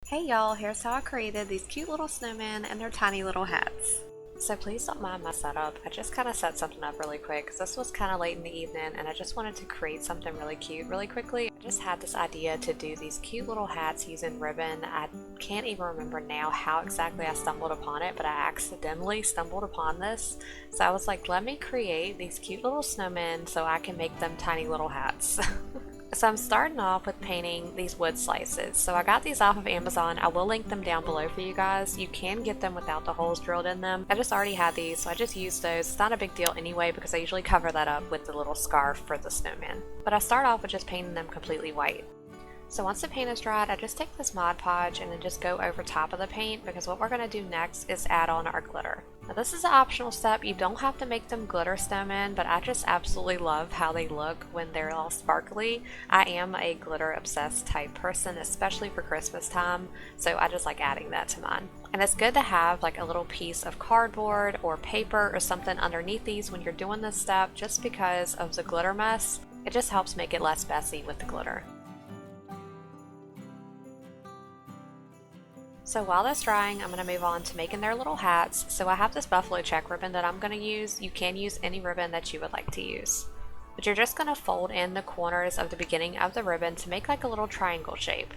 Hey y'all, here's how I created these cute little snowmen and their tiny little hats. So please don't mind my setup. I just kind of set something up really quick because this was kind of late in the evening and I just wanted to create something really cute really quickly. I just had this idea to do these cute little hats using ribbon. I can't even remember now how exactly I stumbled upon it, but I accidentally stumbled upon this. So I was like, let me create these cute little snowmen so I can make them tiny little hats. So I'm starting off with painting these wood slices. So I got these off of Amazon. I will link them down below for you guys. You can get them without the holes drilled in them. I just already had these, so I just used those. It's not a big deal anyway because I usually cover that up with the little scarf for the snowman. But I start off with just painting them completely white. So once the paint is dried, I just take this Mod Podge and then just go over top of the paint because what we're going to do next is add on our glitter. Now this is an optional step. You don't have to make them glitter snowmen, but I just absolutely love how they look when they're all sparkly. I am a glitter obsessed type person, especially for Christmas time, so I just like adding that to mine. And it's good to have like a little piece of cardboard or paper or something underneath these when you're doing this step just because of the glitter mess. It just helps make it less messy with the glitter. So while that's drying, I'm going to move on to making their little hats. So I have this buffalo check ribbon that I'm going to use. You can use any ribbon that you would like to use. But you're just going to fold in the corners of the beginning of the ribbon to make like a little triangle shape.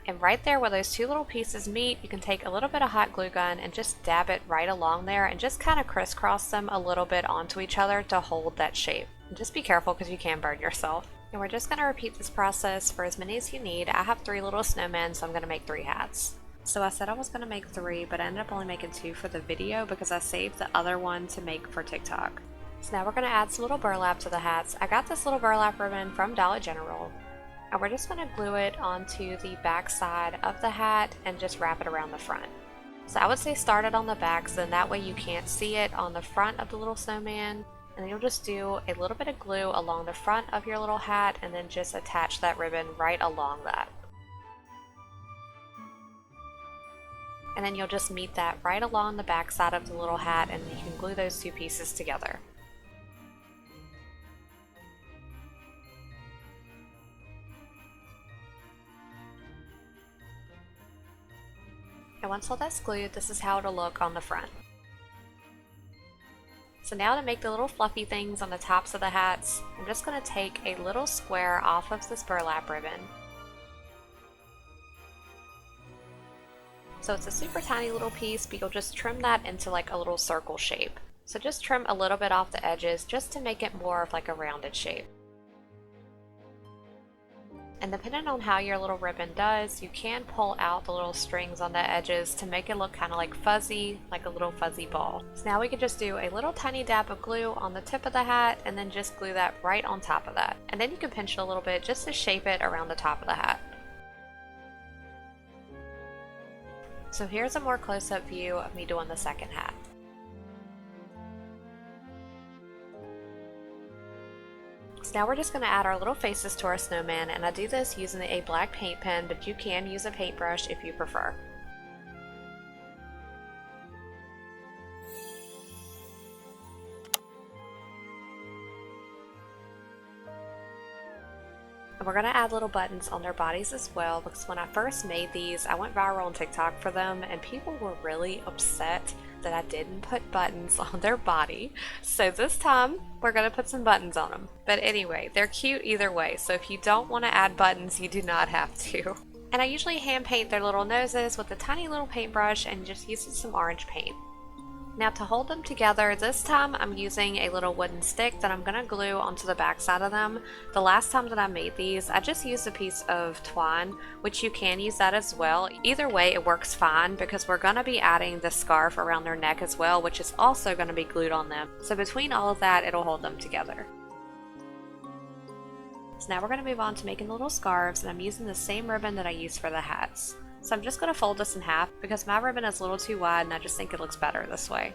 And right there where those two little pieces meet, you can take a little bit of hot glue gun and just dab it right along there and just kind of crisscross them a little bit onto each other to hold that shape. And just be careful because you can burn yourself. And we're just going to repeat this process for as many as you need. I have 3 little snowmen, so I'm going to make 3 hats. So I said I was going to make 3, but I ended up only making 2 for the video because I saved the other one to make for TikTok. So now we're going to add some little burlap to the hats. I got this little burlap ribbon from Dollar General. And we're just going to glue it onto the back side of the hat and just wrap it around the front. So I would say start it on the back so then that way you can't see it on the front of the little snowman. And then you'll just do a little bit of glue along the front of your little hat and then just attach that ribbon right along that. And then you'll just meet that right along the back side of the little hat and you can glue those 2 pieces together. And once all that's glued, this is how it'll look on the front. So now to make the little fluffy things on the tops of the hats, I'm just going to take a little square off of this burlap ribbon. So it's a super tiny little piece, but you'll just trim that into like a little circle shape. So just trim a little bit off the edges just to make it more of like a rounded shape. And depending on how your little ribbon does, you can pull out the little strings on the edges to make it look kind of like fuzzy, like a little fuzzy ball. So now we can just do a little tiny dab of glue on the tip of the hat and then just glue that right on top of that. And then you can pinch it a little bit just to shape it around the top of the hat. So here's a more close-up view of me doing the second hat. So now we're just going to add our little faces to our snowman, and I do this using a black paint pen, but you can use a paintbrush if you prefer. And we're going to add little buttons on their bodies as well, because when I first made these, I went viral on TikTok for them, and people were really upset that I didn't put buttons on their body. So this time, we're going to put some buttons on them. But anyway, they're cute either way, so if you don't want to add buttons, you do not have to. And I usually hand paint their little noses with a tiny little paintbrush and just use some orange paint. Now to hold them together, this time I'm using a little wooden stick that I'm going to glue onto the back side of them. The last time that I made these, I just used a piece of twine, which you can use that as well. Either way, it works fine because we're going to be adding the scarf around their neck as well, which is also going to be glued on them. So between all of that, it'll hold them together. So now we're going to move on to making the little scarves, and I'm using the same ribbon that I used for the hats. So I'm just going to fold this in half because my ribbon is a little too wide and I just think it looks better this way.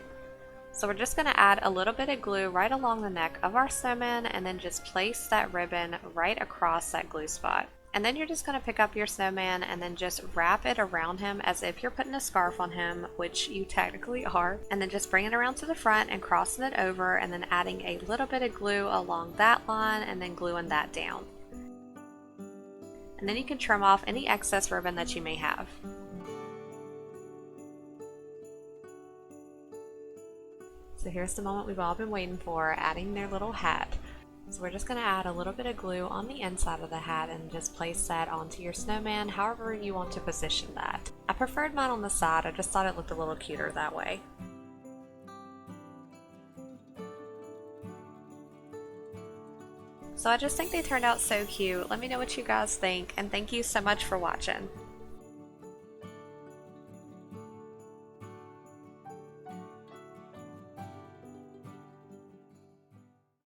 So we're just going to add a little bit of glue right along the neck of our snowman and then just place that ribbon right across that glue spot. And then you're just going to pick up your snowman and then just wrap it around him as if you're putting a scarf on him, which you technically are. And then just bring it around to the front and crossing it over and then adding a little bit of glue along that line and then gluing that down. And then you can trim off any excess ribbon that you may have. So here's the moment we've all been waiting for, adding their little hat. So we're just going to add a little bit of glue on the inside of the hat and just place that onto your snowman however you want to position that. I preferred mine on the side, I just thought it looked a little cuter that way. So I just think they turned out so cute. Let me know what you guys think, and thank you so much for watching.